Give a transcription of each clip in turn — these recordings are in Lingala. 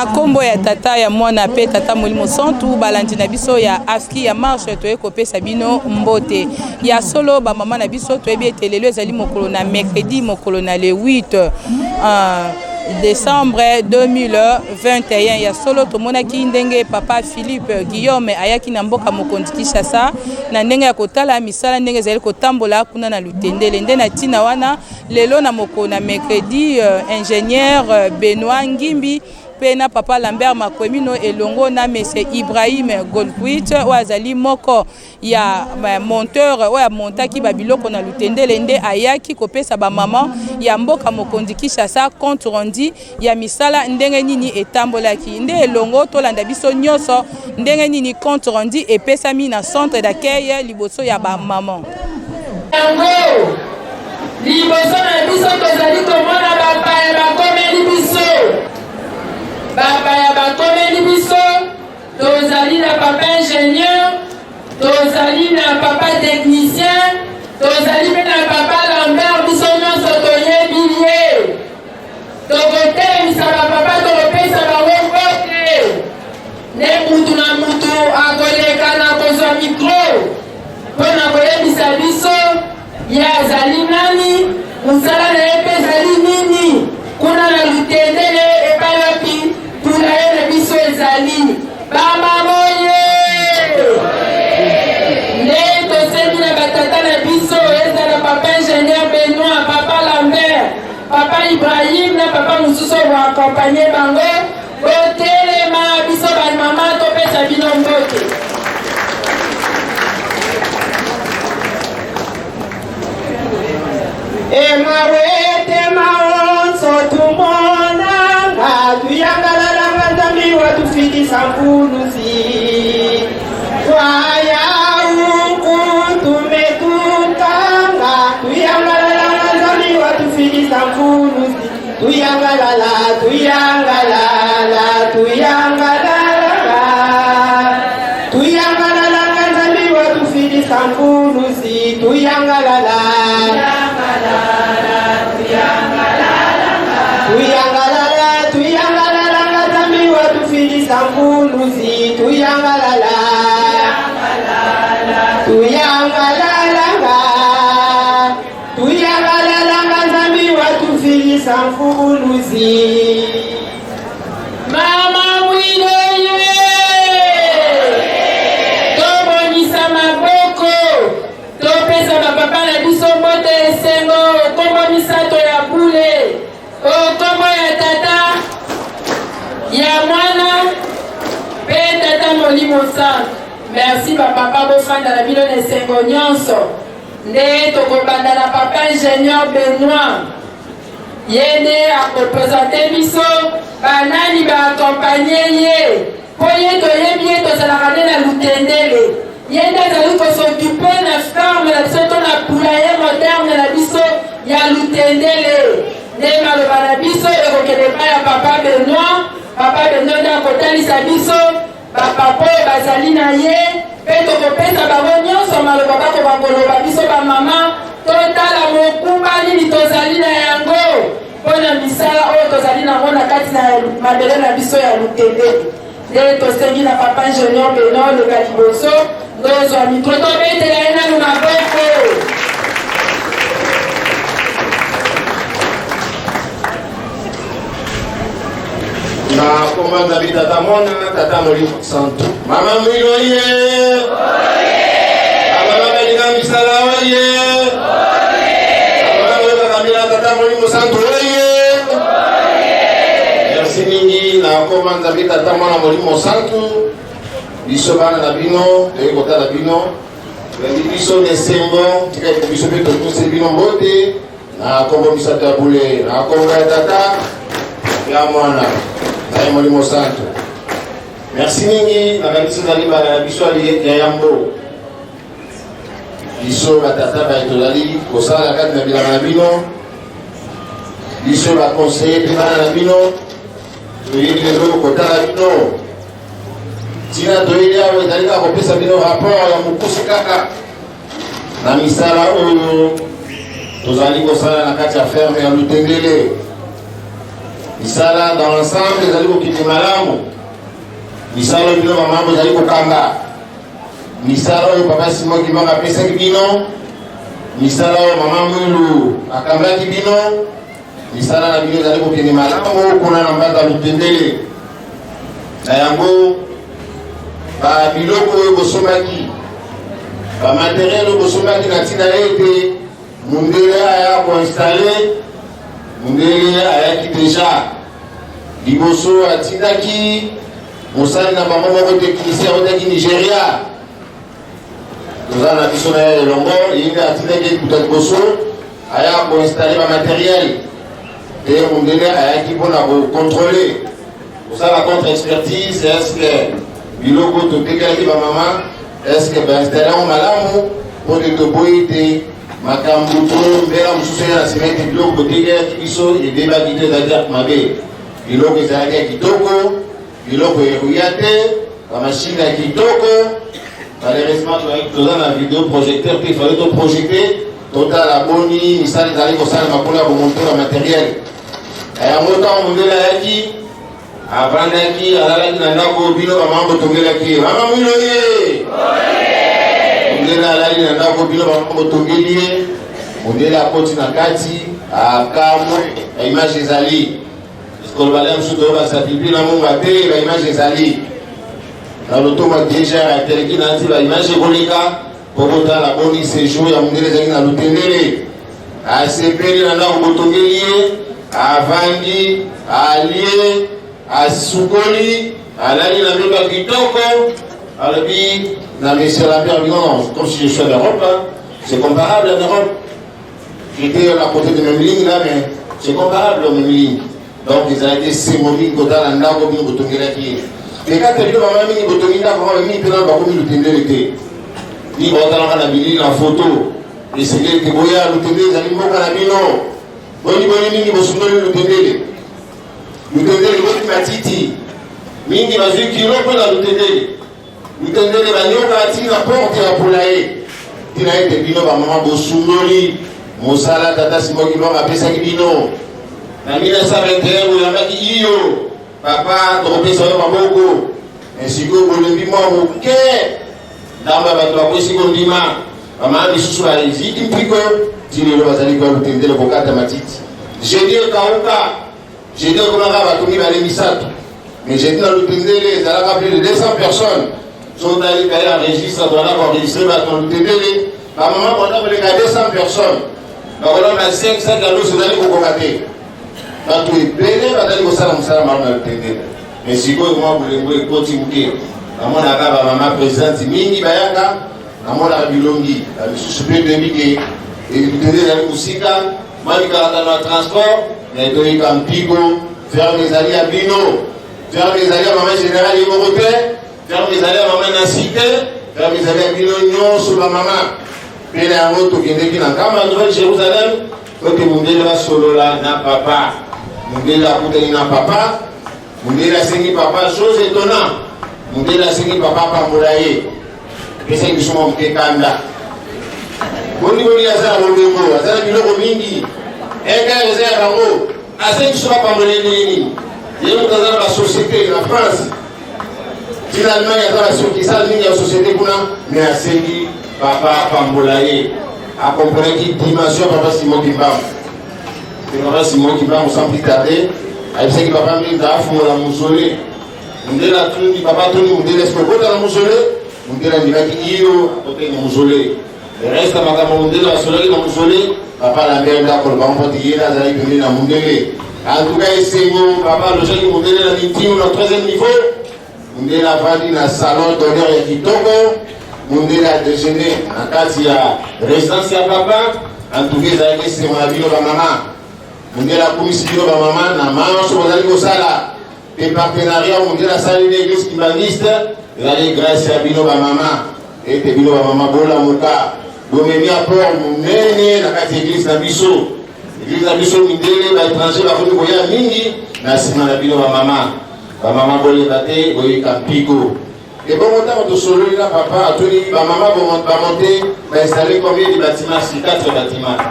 na kombo ya tata ya mwana pe tata Molimo Santu balandi na biso ya aski ya marche toye kopesa bino mbote ya solo ba mama na biso toyebi etelelo ezali mokolo na mercredi mokolo na le 8 décembre 2021 ya solo tomonaki ndenge papa Philippe Guillaume ayaki na mboka mokonzi Kinshasa na ndenge ya kotala misala ndenge ezali kotambola kuna na lutendele nde na tina wana lelo na mokolo na mercredi ingénieur Benoît Ngimbi pena papa Lambert Makwemino elongo na monsieur Ibrahim Golquit wazali moko ya monteur oya montaki babiloko na lutendele nde ayaki kopesa ba mama ya mboka mokonzi Kinshasa compte rendu ya misala ndenge nini etambolaki nde elongo tolanda biso nyonso ndenge nini compte rendu epesami na centre d'accueil liboso ya ba mama liboso na biso tozali komona bapaya bakomeli biso bapaya bakomeli biso tozali na papa ingénieur tozali na papa technicien tozali mpe na papa Lambert biso nyonso toyebi ye tokotelemisa bapapa tokopesa bango mbote nde mutu na mutu akoleka na kozwa mikro mpo na koyebisa biso ye azali nani mosala na ye mpe ezali nini kuna na lutendele epai wapi tuna ye na biso ezali bamamoye nde tosengi na batata na biso ezala papa ingénieur Benoît papa Lambert papa Ibrahim na papa mosusu boakompanye bango botelema biso bamama topesa bino mbote Emawete maonso tumona tuyangala ngambi watufikisa mfuluzi kwaya huku tumetukanga tuyangala ngambi watufikisa mfuluzi tuyangalala ngambi watufikisa mfuluzi tuyangalala Sambuluzi tuyangalala ngambi watufili sambuluzi mama mwiloye tobonisa maboko topesa bapapa na biso mbote esengo okombo misato ya bule okombo ya tata ya mwana pe tata Molimo Santu merci bapapa bofanda na bino na esengo nyonso nde tokobanda na papa ingénieur Benoît ye nde akopresente biso banani baakompanye ye mpo ye toyebi ye tozalaka nde na lutendele ye nde azali kosokupe na ferme na biso to na poulailler moderne na biso ya lutendele nde maloba na biso ekokende epai ya papa Benoît papa Benoît nde akotalisa biso bapapa oyo bazali na ye mpe tokopesa bango nyonso maloba bakoba koloba biso bamama totala mokumba nini tozali na yango mpo na misala oyo tozali nango na kati na mabele na biso ya lutendele nde tosengi na papa ingénieur Benoît oleka liboso ndozwa mikro tobetela ye nanu maboko na komanda bitata mwana tata Molimo Santu mama mwiloye ababa belinga misala oye ababa belinga kamila tata Molimo Santu oye merci mingi na komanda bitata mwana Molimo Santu biso bana na bino toyekota na bino biso nesengo tika biso pe tokuse bino mbote na kombo misato ya bule na kombo ya tata ya mwana Tata Molimo Santu. Merci mingi na biso zali ba biso ali ya yambo. Biso batata ba etolali kosala kati na bilanga na bino. Biso ba conseiller bana na bino. Toyebi lelo kotala bino. Tina toyebi awo ezali ka kopesa bino rapport ya mokusi kaka na misala oyo tozali kosala na kati ya ferme ya lutendele misala dans l'ensemble ezali kokende malamu, misala oyo bino bamambo ezali kokanga, misala oyo papa Simon Kimbangu apesaki bino, misala oyo mama Mwilu akambaki bino, misala na bino ezali kokende malamu kuna na mbanda Lutendele. Na yango biloko oyo bosombaki, bamateriel oyo bosombaki na ntina ete Mundele aya koinstale, Mundele ayaki deja liboso atindaki mosali na bango moko teknicien aotaki Nigeria, toza na biso na ye elongo yenge atindaki kuta liboso aya koinstale bamateriel te Mundele ayaki mpona kocontrole kosala contre expertise. Est-ce que biloko totekelaki bamama, est-ce que bainstale yango malamu mpo te toboyi te makambo to mbela mosusu ya na nsima ete biloko botekelaki biso ebebaki te ezalaki mabe. Biloko ezalaki ya kitoko, biloko eruya te, bamashine ya kitoko. Malheureusement toza na video projecteur te fale toprojecte totala boni misala ezali kosalema mpona ya bomonte ya materiel. Yango ntango Mundele ayaki avandaki alalaki na ndako bino bamama botongelaki mama Mwilu ye Mundele alali na ndako bino bamama botongeli ye. Mundele akoti na kati akamwe baimage ezali esikoloba ya mosusu toyo basapipi na monga te baimage ezali na lotoma deja ateleki na nti baimage ekoleka mpo kotala boni séjour ya Mundele ezalaki na Lutendele. Asepeli na ndako botongeli ye, avandi alie asukoli alali na mbeto ya kitoko alobi na monsieur Lambert dit non, comme si je suis en Europe, c'est comparable en Europe. J'étais à côté de même ligne là, mais c'est comparable aux mêmes lignes. Donc ils ont été symboliques quand on a comme une boutonnière qui. Mais quand tu as maman mini boutonnière, maman mini pendant beaucoup de Lutendele, ni quand on a la bini la photo, et c'est que boya Lutendele, ils allaient beaucoup à la bino. Boni mini bosundoli Lutendele. Lutendele woti matiti mingi bazwi kilo mpona Lutendele. Lutendele banyoka atina porte ya polaye tina ete bino bamama bosundoli mosala tata Simon Kimbangu apesaki bino na 1921 oyambaki iyo papa tokopesa yo maboko esiko bolembi mwa moke ndambo ya bato bakwesi kondima bamama misusu baziki mpiko tinelo bazali kwa Lutendele kokata matiti jeudi ekauka. J'ai dit qu'on a battu les misato, mais j'ai dit dans le Lutendele, il y a plus de 200 personnes sont allées à registre, on a enregistré dans le Lutendele. Ma maman, on a 200 personnes. Donc on a 500 canaux sur l'année pour combattre. Dans tous les pays, on a dit que ça dans le Lutendele. Mais si vous voulez continuer, à mon avis, maman présidente Mingi Bayaka, à mon avis, Bilongi, à M. Soupé de Miguel, et le Lutendele à Moussika, moi, je suis dans le transport. Mais donc, comme Pigo, faire mes alliés à Bino, faire mes alliés à maman générale et Moroté, faire mes alliés à maman Nassité, faire mes alliés à Bino Nyon sur ma maman. Puis là, on va qui dans la Nouvelle-Jérusalem, faut que Mundele va solo là, n'a papa. Mundele a coûté n'a papa. Mundele a signé papa, chose étonnante. Mundele a signé papa par Moulaye. Et c'est que je suis Kanda. Boni boni azara Robengo, azara Biloko Mingi. Ega ezaya bango ase biso bapamboli nini ye moto aza na basociété na France tina Allemagne aza basokisala mingi ya société kuna mais asengi papa apambola ye akomponaki dimension papa Simon Kimbangu. Papa Simon Kimbangu sans plus tarder ayebisaki papa mingi afungola mosole. Mundele atundi papa atundi Mundele eske okota na mosole. Mundele andimaki iyo akotaki mosole. Reste makambo Mundele asolaki na mosole. Papa la mère d'accord ba on dit là ça il na Mundele. En tout cas esengo papa le jeune Mundele na intime na 3e niveau. Mundele a vendu na salon d'honneur ya kitoko. Mundele a déjeuné en kati ya résidence ya papa. En tout cas ça c'est mon avis ba maman. Mundele a commis bino ba maman na manso bazali ko sala. Des partenariats Mundele a sali l'église kimbanguiste. Ezali grâce à bino ba maman. Et te bino ba maman bola muka. Domeni apport munene na kati église na biso. Église na biso Mundele ba étranger ba foni koya mingi na sima na bino ba mama. Ba mama bole bate boyi kampiko. Et bon montant de solo là papa a tenu ba mama ba monter ba installer combien de bâtiments, 4 bâtiments.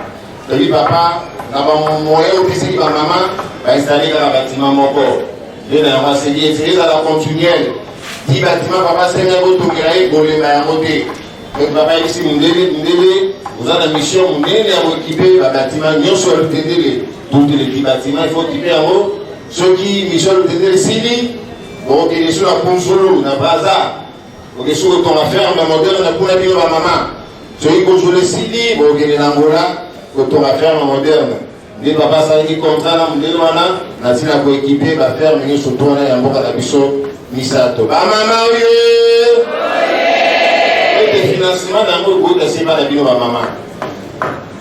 Donc papa na bamoyen opesaki bamama bainstalle kaka bâtiment moko nde na yango asengi ete ezala continuelle ti bâtiment papa asengi kotongela ye kolemba yango te donc papa yebisi mindele oza na mission monene ya koekipe babâtiment nyonso ya lutendele toutes les petits bâtiments il faut équiper yango soki mission ya lutendele esili bokokende so na punzulu na baza oke soki kotonga ferme moderne kuna bino bamama soki kozulu esili bokokende na ngola kotonga ferme moderne nde papa asalaki contrat na mondele wana na ntina koekipe baferme nyonso to wana ya mboka na biso misato bamama oyo ete financement nango ekoyika se bana bino bamama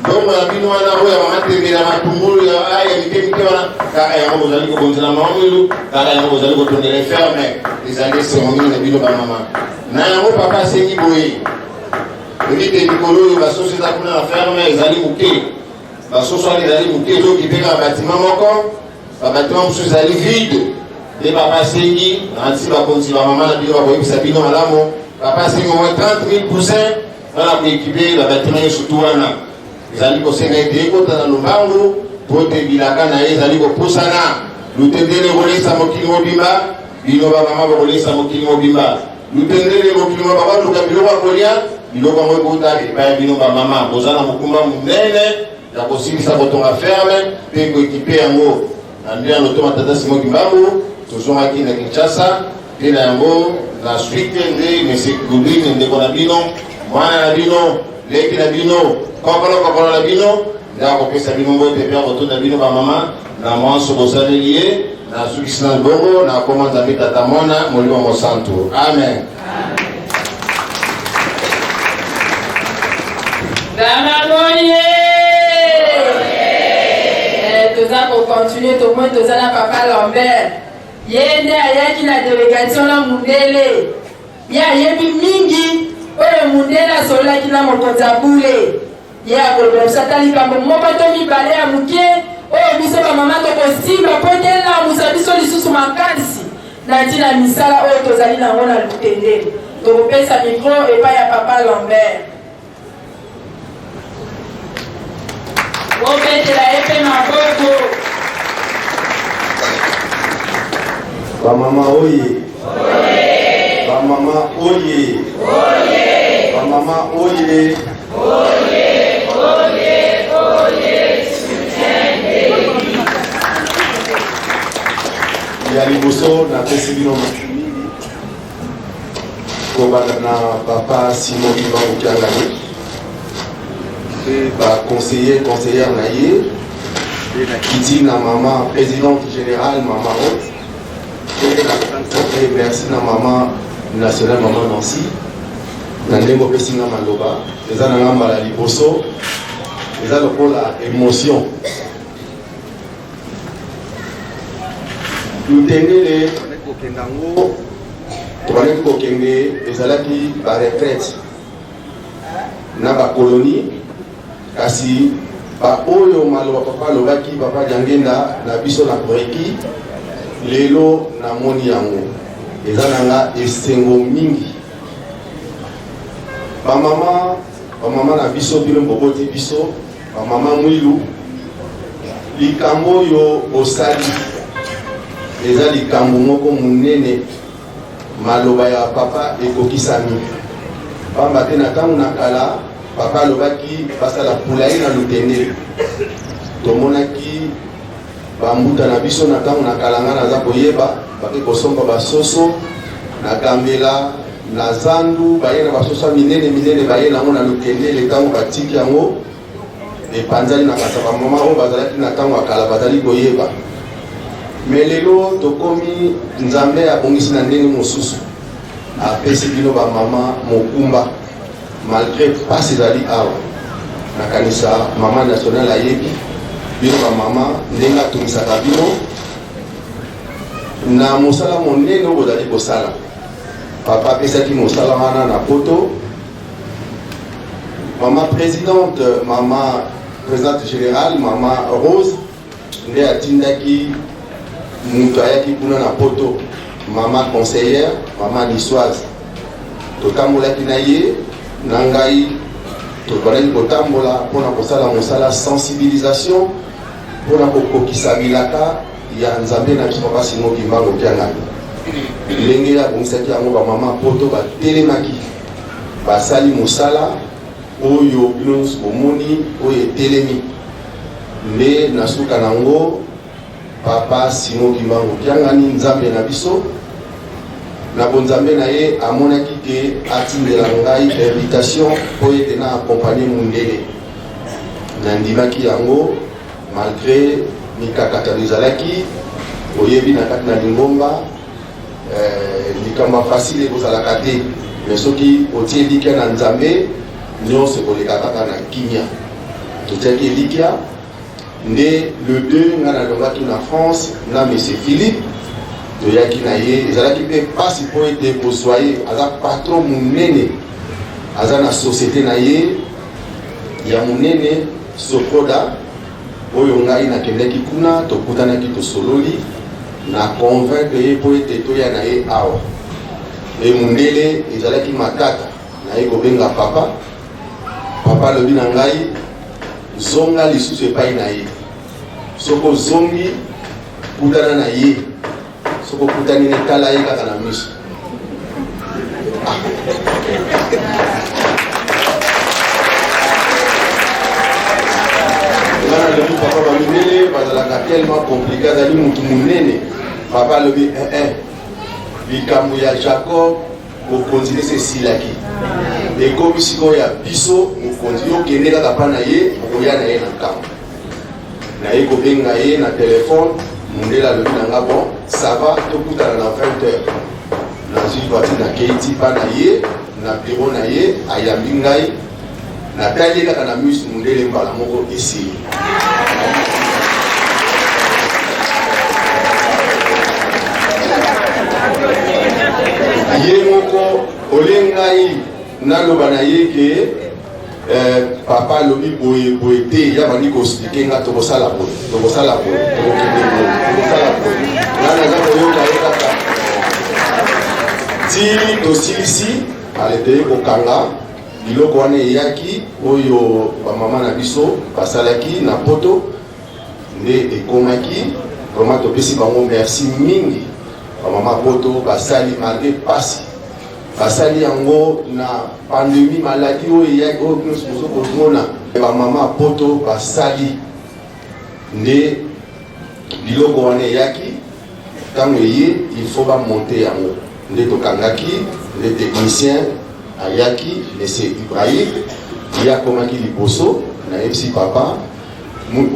donc na bino wana oyo mama tembela matungulu ya mike wana kaka yango bozali kobonzela mamamwilu kaka yango bozali kotongela ferme ezali cérémonie na bino bamama na yango papa asengi boye elite likolo oyo basoso eza kuna na ferme ezali moke basoso wana ezali moke ezokipeka bâtiment moko babâtiment mosusu ezali vide nde papa asengi nanti bakonzi bamama na bino bakoyebisa bino malamu papa asengi au moins 30 000% wana koekipe babâtiment nyonso tu wana ezali kosenga ete ekota na lombangu po te bilaka na ye ezali kopusana lutendele kolesa mokili mobimba bino bamama bakolesa mokili mobimba lutendele mokili mobimba baluka biloko ya kolia biloko yango ekota epai ya bino bamama boza na mokumba monene ya kosilisa kotonga ferme mpe koekipe yango na nde na lotoma tata Simon Kimbangu tozongaki na Kinshasa mpe na yango na suite nde mese Goudrine ndeko na bino mwana na bino leki na bino kokolo na bino nde akopesa bino mbote mpe akotunda bino bamama na mwanso bosaleli ye na sukisi na bongo na koma nzambe tata mwana molimo mosantu amen. Toza continuer tout le monde toza na papa Lambert yende ayaki na délégation na mundele ya yebi mingi oyo mundele asololaki na mokonzi abule ye akolobela biso ata likambo moko to mibale ya moke oyo biso bamama tokosimba mpo telamusa biso lisusu makasi na ntina misala oyo tozali nango na lutendele tokopesa mikro epai ya papa Lambert obetela epe maboko bamama oye bamama oye bamama oye ya liboso napesi bino makili kobanda na papa Simon Kimbangu Kiangani conseillère na ye kiti na mama présidente générale mama haute et merci na mama nationale mama Nancy na ndenge opesi nga maloba eza na nga mbala liboso eza lokola émotion lutendele kokendango tobanaki kokende ezalaki baretraite na bakolonie kasi oyo maloba papa alobaki papa Diangenda na biso na koreki lelo namoni yango eza na nga esengo mingi bamama na biso bino boboti biso bamama mwilu likambo oyo osali eza likambo moko monene maloba ya papa ekokisami pamba te na ntango na kala papa alobaki basala pulaye na lutendele tomonaki bambuta na biso na ntango na kalanga naza koyeba bake kosomba basoso na gambela na zandu baye na basoso minene baye nango na lutendele ntango batiki yango epanzali na kasa bamama oyo bazalaki na ntango ya kala bazali koyeba me lelo tokomi nzambe abongisi na ndenge mosusu apesi bino bamama mokumba malgré pasi ezali awa nakanisa mama nationale ayebi bino bamama ndenge atungisaka bino na mosala monene oyo bozali kosala papa apesaki mosala wana na poto mama présidente générale mama Rose nde atindaki mutu ayaki kuna na poto mama conseillère mama Nisoise totambolaki na ye na ngai tozalaki kotambola mpona kosala mosala sensibilisation mpona kokokisa milaka ya nzambe na biso papa Simon Kimbangu Kiangani. Ndenge abongisaki yango bamama poto batelemaki basali mosala oyo bino nyonso bomoni oyo etelemi nde na suka nango papa Simon Kimbangu Kiangani nzambe na biso na bonzambe na ye amonaki ke atindela ngai invitation po ete na accompagner Mundele na ndimaki yango malgré mikakatano ezalaki oyebi na kati na lingomba likambo facile ekozalaka te mais soki otie elikya na nzambe nyonso ekoleka kaka na kimia totiaki elikya nde le 2 nga nalongaki na France na monsieur Philippe toyaki na ye ezalaki mpe mpasi mpo ete kozwa ye aza patron monene aza na société na ye ya monene Sokoda oyo ngai nakendaki kuna tokutanaki tosololi na convaincre ye mpo ete toya na ye awa Mundele ezalaki matata na ye kobenga papa alobi na ngai zonga lisusu epai na ye soko ozongi kutana na ye soko kutani ne tala ye kaka na miso alobi papa bamindele bazalaka tellement compliqué azali mutu munene papa alobi likambo ya Jacob mokonzi nde esilaki ekomi sikoyo ya biso mokonzi okende kaka mpa na ye okoya na ye na nkambo na ye kobenga ye na telefone Mundele alobi na nga bon ça va tokutana na 20h nazwi voiture na keiti mpa na ye na bureau na ye ayambi ngai natali ye kaka na miso Mundele mbala moko esili ye moko olengai naloba na ye ke papa alobi boye te ya bandi koexplike nga tokosala boye tokokende boye tokosala boye nga naza koyoka ye kaka ti tosilisi aleteye kokanga biloko wana eyaki oyo bamama na biso basalaki na poto nde ekomaki vraiment topesi bango merci mingi bamama poto basali malgré pasi basali yango na pandémie maladie oyo eyaki oyo nyonso moso kozomona bamama poto basali nde biloko wana eyaki ntango eye il faut bamonte yango nde tokangaki nde technicien ayaki monsieur Ibrahim ye akomaki liboso nayebisi papa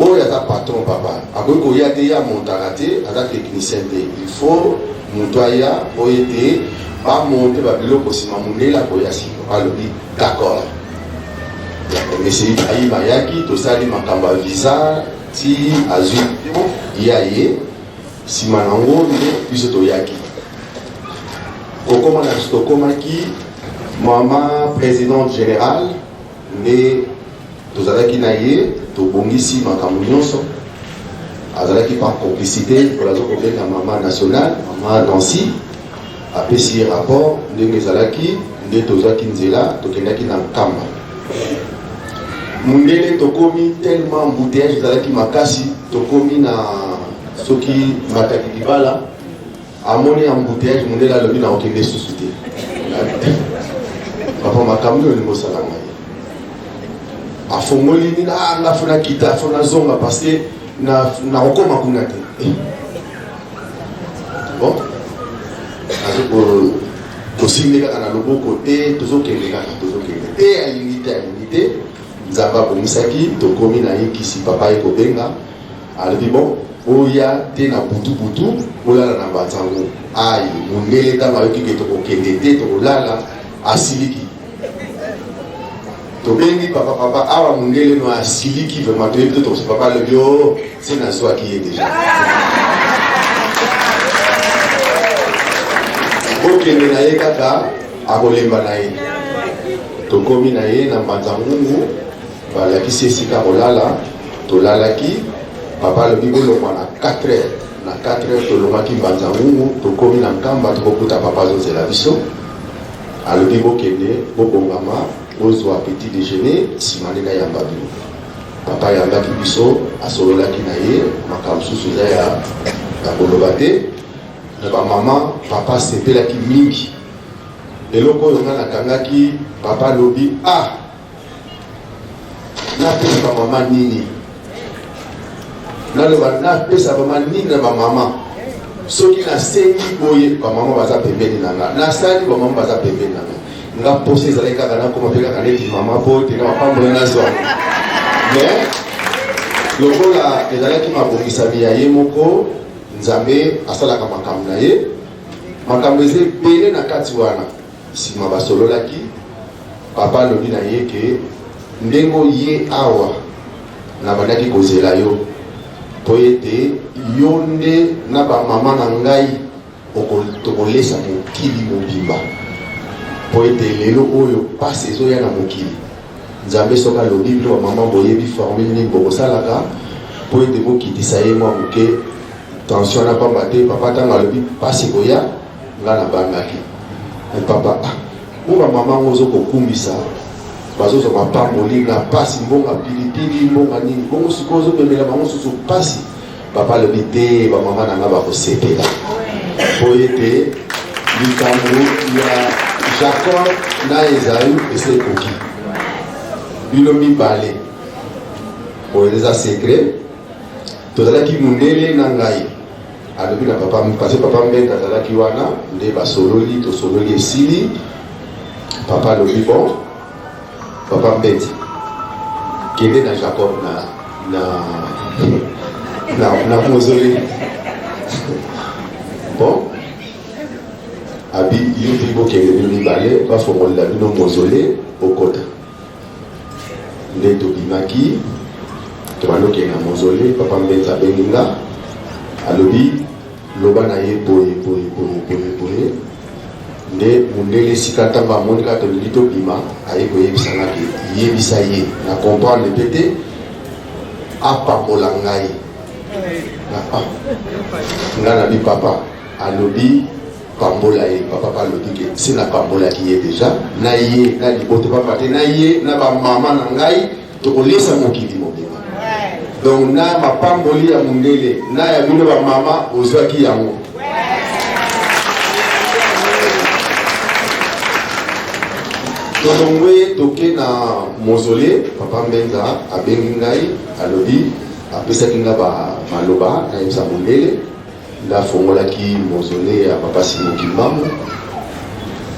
oyo aza patron papa akoki koya te ye amontaka te aza technicien te il faut moto aya oyo ete bamonte babiloko nsima Mundele akoya siko alobi d'accord monsieur Ibrahim ayaki tosali makambo ya visa ti azwi ye aye nsima nango nde biso toyaki kokoma na biso tokomaki mama président général nde tozalaki na ye tobongisi makambo nyonso azalaki par complicité tolazo kobenga mama nationale mama Nancy apesi ye rapport ndenge ezalaki nde tozwaki nzela tokendaki na nkamba Mundele tokomi tellement embouteillage ezalaki makasi tokomi na soki mataki libala amoni embouteillage Mundele alobi na okende susu te papa makambo oyo nimosala ngai afongoli nini nga fona kita fona zonga parce que na okoma kuna te bon tosimbi kaka na loboko te tozokende kaka tozokende te alingi te nzambe abomisaki tokomi na yekisi papa ye kobenga alobi bon oya te na butu olala na banzango ai Mundele ntango ayoki ke tokokende te tokolala asiliki tobengi papa awa Mundele no asiliki vraiment toyebi te tokosi papa alobi o se nazwaki ye deja okende na ye kaka akolemba na ye tokomi na ye na mbanza ngungu balakisi esika kolala tolalaki papa alobi bolongwa na 4h na 4h tolongaki mbanza ngungu tokomi na nkamba tokokuta papa azozela biso alobi bokende bobongama bozwa petit déjeuner nsima nde nayamba bino papa yambaki biso asololaki na ye makambo susu eza ya koloba te na bamama papa sepelaki mingi eloko oyo nga nakangaki papa lobi napesa bamama nini naloba napesa bamama nini na bamama soki nasengi boye bamama baza pembeni na nga nasali bamama baza pembeni na nga nga pose ezalaki kaka nakoma mpe kaka neti mama po te na mapambola nazwa mais lokola ezalaki mabongisami ya ye moko nzambe asalaka makambo na ye makambo eza ebele na kati wana nsima basololaki papa alobi na ye ke ndenge ye awa nabandaki kozela yo po ete yo nde na bamama na ngai tokolesa mokili mobimba po ete lelo oyo pasi ezoya na mokili nzambe soki alobi bino bamama boyebi formule nini bokosalaka po ete bokitisa ye mwa moke tension na pamba te papa ntango alobi pasi koya nga nabangaki papa mo bamama ngo ozokokumbisa bazozwa mapamboli na pasi mbonga pilipili mbonga nini bongo sikoyo ozomemela bango susu pasi papa alobi te bamama na nga bakosepela po ete likambo ya Jacob na Esaü esekoki bino mibale oyo eza secret tozalaki mundele na ngai alobi na papa parce papa mbenga azalaki wana nde basololi tosololi esili papa alobi bon papa mbeti kende na Jacob na mozole bon abi yo mpe bokende bino mibale bafongolela bino mozole okota nde tobimaki tobandokende na mozole papa mbeti abengi nga alobi loba na ye boye nde mundele esika ntango amoni kaka tolingi tobima aye koyebisanga ke yebisa ye na comprendre mpe te apambola ngai nga nabi papa alobi pambola ye papa pa alobi ke si napambolaki ye deja na ye na liboto papa te na ye na bamama na ngai tokolesa mokili mobima donc na mapamboli ya mundele na ya bino bamama ozwaki yango tolongwe toke na mozole papa mbenza abengi ngai alobi apesaki nga maloba nayebisa mundele ndafongolaki mozole ya papa Simoki Mbamu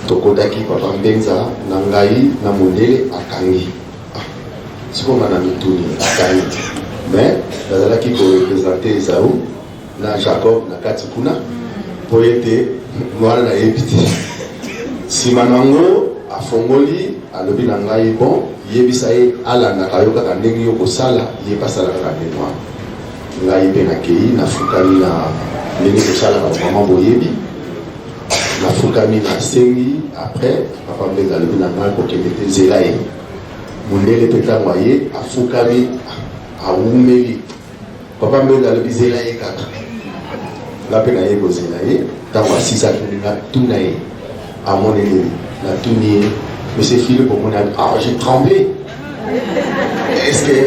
tokotaki papa mbenza na ngai na mundele akangi sikonga na mituni akangi mais nazalaki korepresente Esaü na Jacob na kati kuna po ete mwana nayebi te nsima nango afongoli alobi na ngai bon yebisa ye alandaka yo kaka ndenge yo kosala ye pasala kaka ndenge wana ngai mpe nakei nafukami na ndenge kosalaka mama boyebi nafukami nasengi après papa mbenza alobi na ngai kokende te nzela ye mundele mpe ntango aye afukami awumeli papa mbenza alobi zela ye kaka nga mpe naye kozela ye ntango asisaki nga tuna ye amoni nini natuni monsieur Philippe omoni j'ai tremblé est-ce que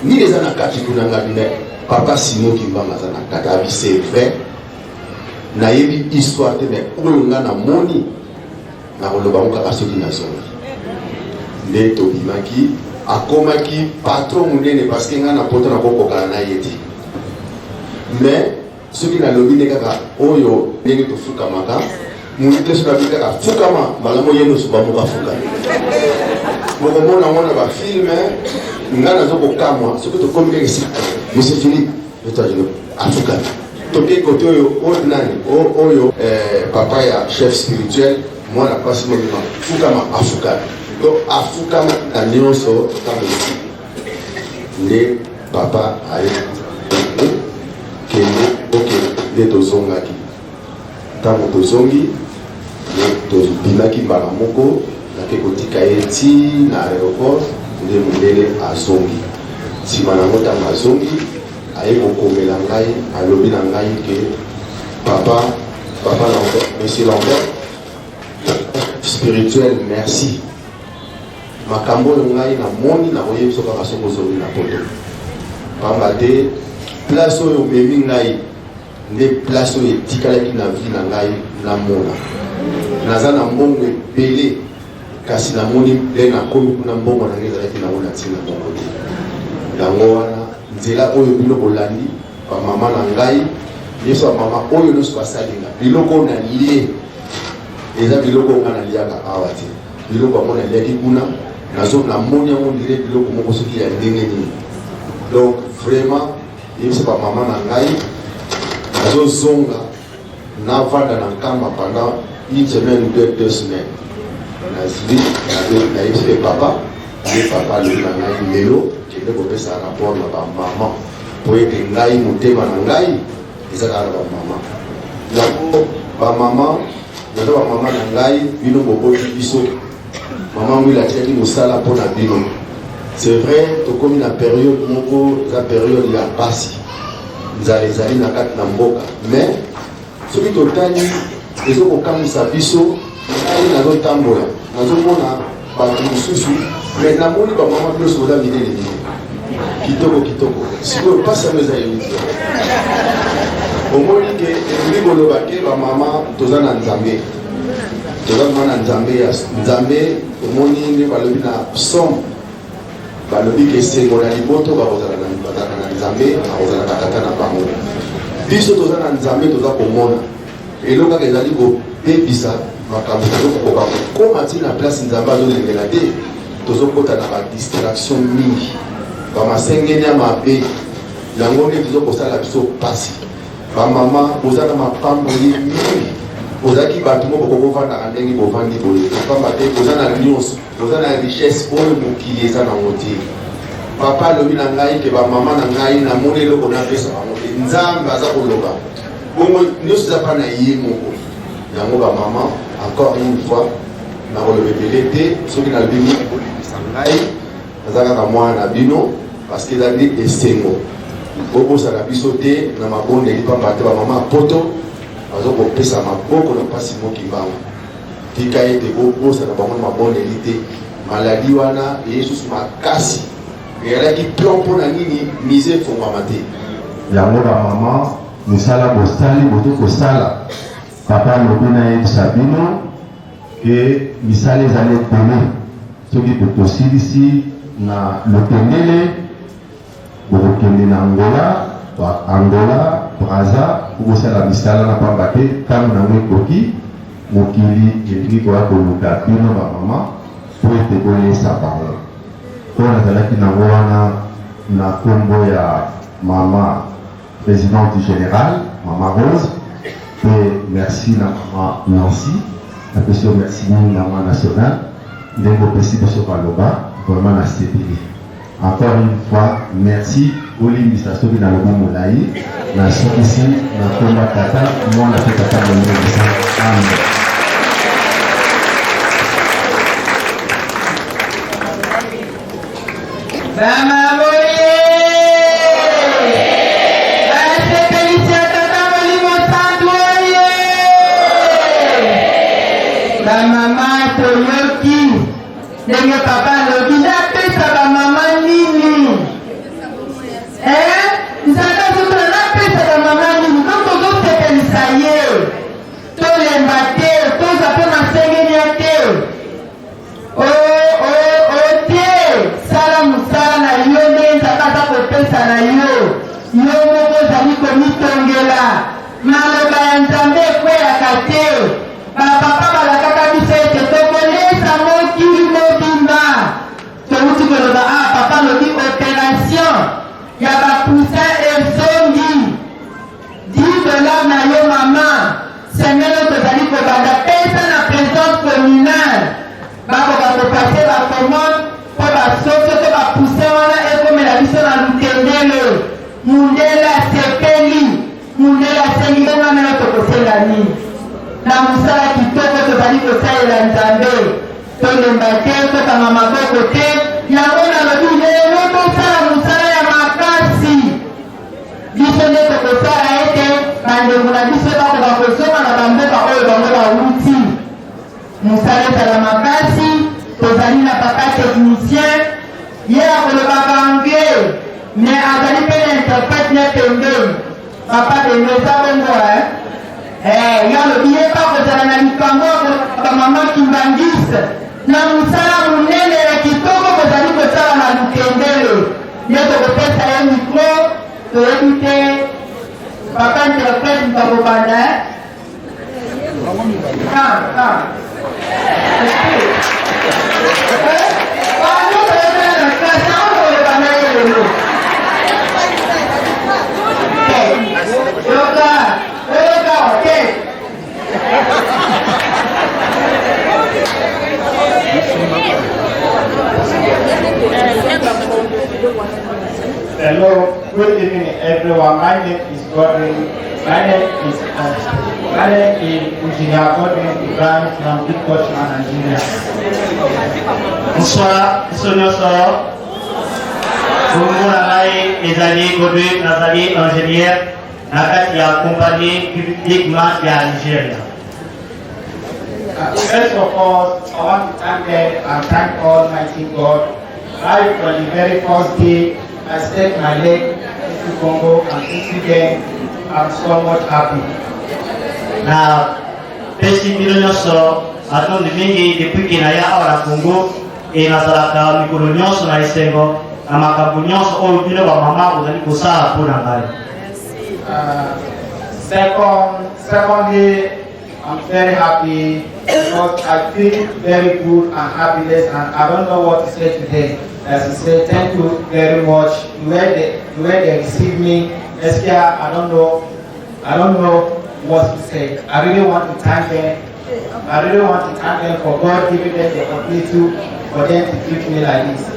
ni eza na kati kuna nga bine papa Simoki Mbamu aza na kati abi c'est vrai nayebi histoire te mais oyo nga namoni nakoloba ngo kaka soki nazongi nde tobimaki akomaki patron monene parce que nga na poto nakokokala na ye te mais soki nalobi nde kaka oyo ndenge tofukamaka munite soki abi kaka fukama malamu ye noso bamoka fukami bokomona mona bafilme nga nazokokamwa soki tokomi ndenge sika monsieur Philippe etajino afukami toke kote oyo nani oyo papa ya chef spirituel mwana pasi monima fukama afukami donc afukama na nyonso tamolisi nde papa aye kende okende nde tozongaki ntango tozongi tobimaki mbala moko nake kotika ye ti na aéroport nde mundele azongi nsima nango ntango azongi aye kokomela ngai alobi na ngai ke papa Lambert, monsieur Lambert spirituel merci makambo oyo ngai namoni nakoyebi so kaka soki ozongi na poto pamba te place oyo memi ngai nde place oyo etikalaki na vie na ngai namona naza na mbongo ebele kasi namoni nde nakomi kuna mbongo na ngai ezalaki nango na ntina mbongo te yango wana nzela oyo bino bolandi bamama na ngai nyonso bamama oyo nyonso basalinga biloko na lie eza biloko nga naliaka awa te biloko yango naliaki kuna namoni yango ndire biloko moko soki ya ndenge nini donc vraiment yebiso bamama na ngai nazozonga navanda na nkamba pendant une semaine ou 2 semaines nayebiso pe papa ye papa alobi na ngai lelo kende kopesa rapport na bamama po ete ngai motema na ngai eza kaka na bamama yango bamama naza bamama na ngai bino boboti biso mama mwili atiaki mosala mpo na bino c'est vrai tokomi na période moko eza période ya pasi nzala ezali na kati na mboka mais soki totali ezokokamwisa biso ngai nazotambola nazomona bato mosusu mais namoni bamama nyonso boza minene minene kitoko sikoyo pasi yango eza eliki omoni ke elingi koloba ke bamama toza na nzambe toza mama na nzambe ya nzambe omoni nde balobi na psaume balobi ke esengo na liboto bakozalaka na nzambe akozalaka tata na bango biso toza na nzambe toza komona eloko kaka ezali kobebisa makambo tozokokoka kokoma ntina na place nzambe azolengela te tozokota na badistraction mingi bamasengeni ya mabe yango nde tozokosala biso pasi bamama boza na mapamboli mingi bozalaki bato moko bokovandaka ndenge bovandi boye pamba te boza na nyonso boza na richesse oyo mokili eza nango te papa alobi na ngai ke bamama na ngai namoni eloko napesa bango te nzambe aza koloba bongo nyonso eza mpa na ye moko yango bamama encore une fois nakoloba ebele te soki nalobi mingi kolimisa ngai naza kaka mwana na bino parce que eza nde esengo bobosana biso te na mabondeli pamba te bamama poto bazokopesa maboko na mpasi mokimbango tika ete bobosana bango na mabondeli te maladi wana eyesusu makasi eyalaki plan mpo na nini mise efongwama te yango bamama misala bosali boto kosala papa lobi na yebisa bino ke misala ezali ebele soki totosilisi na lotendele bokokende na Angola, Braza, kukosala misala na pamba te ntango nango ekoki mokili elingi koya koluka bino bamama po ete boyesa bango oyo nazalaki nango wana na nkombo ya mama présidente générale mama Rose pe merci na mama Nancy napesi yo merci mingi na mama national ndenge opesi biso baloba vraiment na sepeli. Encore une fois, merci Olimbisa soki na lobo molai na sokisi na komba tata moi na fait tata mo Olimbisa amen. Bama boye basepelisi tata molimo santoye bamama toyoki ndenge papa lobi napesa bamama nini nzaka zokona napesa bamama nini donc tozosepelisa ye tolemba te toza mpe masengeni ya te te sala mosala na yo nde nzaka aza kopesa na yo moko ozali komitongela maloba ya nzambe ekweyaka te bapapa balakaka biso ete tokolesa mokili mobimba touti koloba papa lobi opération ya bapusa ezongi $10 na yo mama semaine tozali kobanda pesa na présence communale bakoka kopase bacommande mpo basoso to bapuse wana ekomela biso na lutendele mundele asepeli mundele asengi ndenge amena tokosenga nini na mosala kitoko tozali kosalela nzambe tolemba te tokanga maboko te yango nalobi lelo tosala mosala ya makasi biso nde tokosala ete bandeko na biso bakoka kozonga na bamboka oyo bango bauti mosala ezala makasi tozali na papa technicien ye akolobaka anglais mais azali mpe bien pembeni. Papa de Mesa Bongo, il y a le billet pas que ça n'a ni kango que maman qui m'angisse. Na musala munene ya kitoko que ça ni que ça na lukendele. Ndio kwa pesa ya micro, to éviter papa interprète mbabanda. Hello, good evening everyone. My name is Godwin. My name is Engineer Godwin Ibrahim from Big Coachman, Nigeria. Bonsoir, Sonyoso. Bonjour, Ezali Godwin, Nazali, ingénieur. Nakati ya compagnie Big Mass ya Nigeria. First of all, I want to thank them and thank Almighty God. Right from the very first day I stepped my leg into Congo and into them, I'm so much happy. Now, Pesi Milonyoso, Aton Mingi, depuis qu'il y a à Congo, et Nazaraka, Mikolonyoso, na Isengo, Amakabunyoso, all you know about Mama, was a little sad for Secondly, I'm very happy because I feel very good and happiness, and I don't know what to say to them. As I say, thank you very much. The way they receive me, Eskia, I don't know what to say. I really want to thank them. I really want to thank them for God giving them the opportunity for them to treat me like this.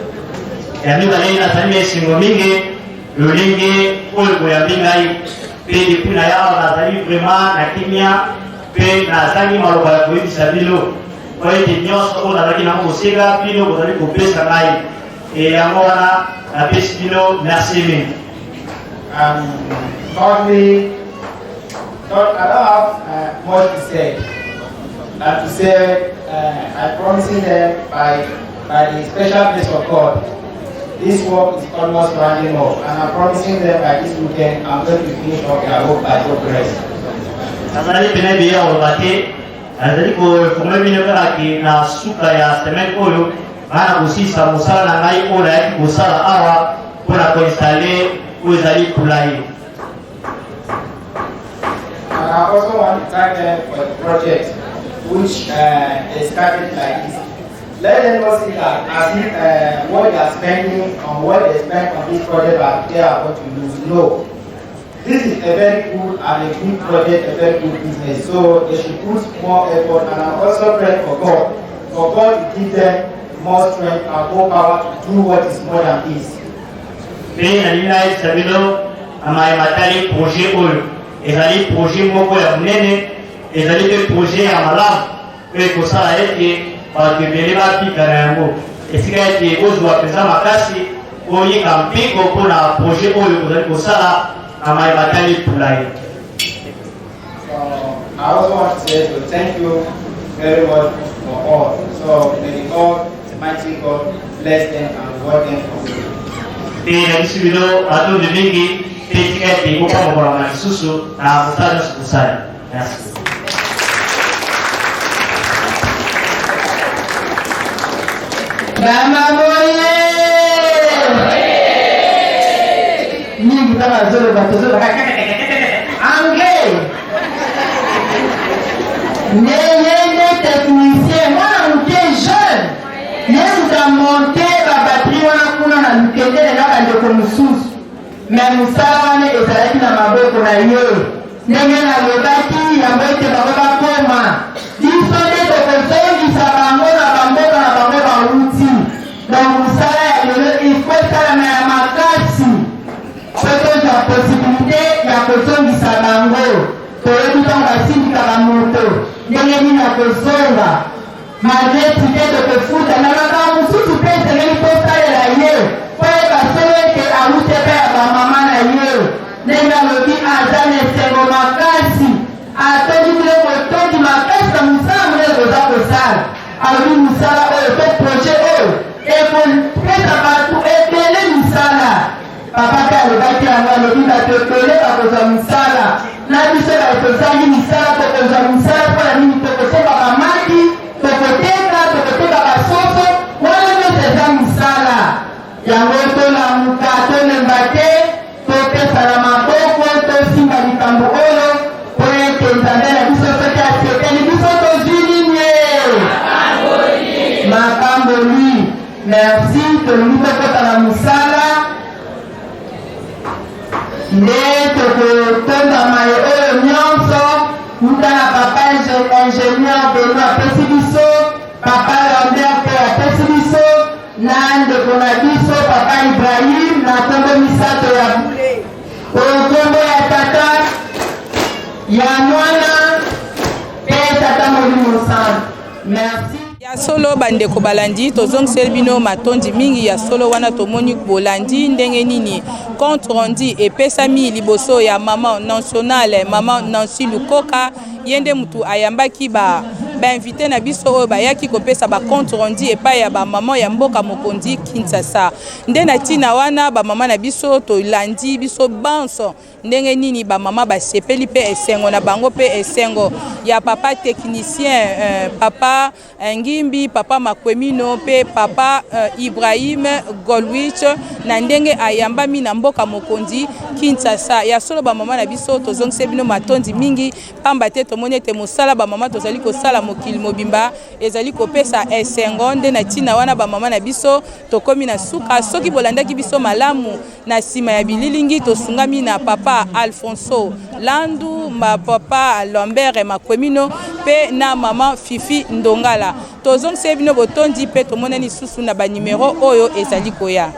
Yami balina tani singo mingi, lulingi, ulu ya mingai, pedi puna yao na tani vraiment na kimia, pe na sangi maroba ya kuhiti sabilo. Kwa hiyo nyoso ona lakini hapo sega pino kwa sababu pesa ngai. Angona Abisino Nasimi. Thirdly, I don't have much to say. And to say, I'm promising them by the special grace of God, this work is almost running off, and I'm promising them by this weekend I'm going to finish up their work by God's grace. Nazali penebiya olbate, nazali ko fumebine karaki na suka ya semen oyo. Ana kusisa musala na ngai ola ya kusala awa pona kuinstale uzali kulai. I also want to thank them for the project which they started like this. Let them not see that as if what they are spending on what they spend on this project they are going to lose. No. This is a very good and a good project, a very good business. So they should put more effort, and I'm also praying for God to give them more strength and more power to do what is more than this. Pei na nina isabilo ama matali projet oyo ezali projet moko ya munene ezali pe projet ya malamu pe kosala ete bakebele bapika na yango esika ete ozwa peza makasi oyika mpiko mpona projet oyo ozali kosala ama matali pulai. I also want to say so thank you very much for all. So may the God, mighty God, bless them and reward them for me. Na bisibilo atu mingi tetika tibuka mabora masusu na mutano sikusanya. Yes. Mama moye. Mingi kama zoro batozoro. Ange. Ne technicien, moi on est jeune. Nous avons monté la batterie, on a lukende na bandeko mususu. Mais musala ezalaki na maboko na ye. Ndenge na lobaki yango ete bango bakoma. Biso nde tokozongisa bango na bamboka na bango bauti. Donc musala ya lelo ifo esalama ya makasi. Po tozwa posibilité ya kozongisa bango. Toyebi ntango basindikaka moto. Ndenge nini ya kozonga. Malgré tike tokofuta na makambo mosusu mpe esengeli kosalela ye po yeba solo ete awute mpe ya bamama na ye ndenge alobi aza na esengo makasi atondi biloko etondi makasi na mosala monene koza kosala alobi mosala oyo to projet oyo ekopesa bato ebele misala papa pe alobaki yango alobi batokele bakozwa misala na biso tozangi misala tokozwa misala mpona nini tokosoka bamaki tokoteka basoso wana nyonso eza misala yango tolamuka tolemba te topesa na maboko tosimba likambo oyo po ete nzambe na biso soki asekeli biso tozwi nini makamboli. Merci tolingi tokota na mosala nde tokotondama oyo nyonso kuta na papa ingénieur Beno apesi biso papa Lambert mpe apesi biso na ndeko na biso papa Ibrahim na nkombo misato ya bule oyo nkombo ya tata ya mwana mpe tata molimo sana. Merci. Ya solo bandeko balandi tozongiseli bino matondi mingi ya solo wana tomoni bolandi ndenge nini compte rendu epesami liboso ya maman nationale maman Nancy Lukoka yende mutu ayambaki bainvité na biso oyo bayaki kopesa compte rendu epai ya bamama ya mboka mokonzi Kinshasa nde na ntina wana bamama na biso tolandi biso banso ndenge nini bamama basepeli mpe esengo na bango mpe esengo ya papa technicien papa Ngimbi papa Makwemino mpe papa Ibrahim Golwich na ndenge ayambami na mboka mokonzi Kinshasa ya solo bamama na biso tozongise bino matondi mingi pamba te tomoni ete mosala bamama tozali kosala mokili mobimba ezali kopesa esengo nde na ntina wana bamama na biso tokomi na suka soki bolandaki biso malamu na nsima ya bililingi tosungami na papa Alfonso Landu papa Lambert Makwemino pe na mama Fifi Ndongala tozongise bino botondi pe tomonani susu na ba numero oyo ezali koya.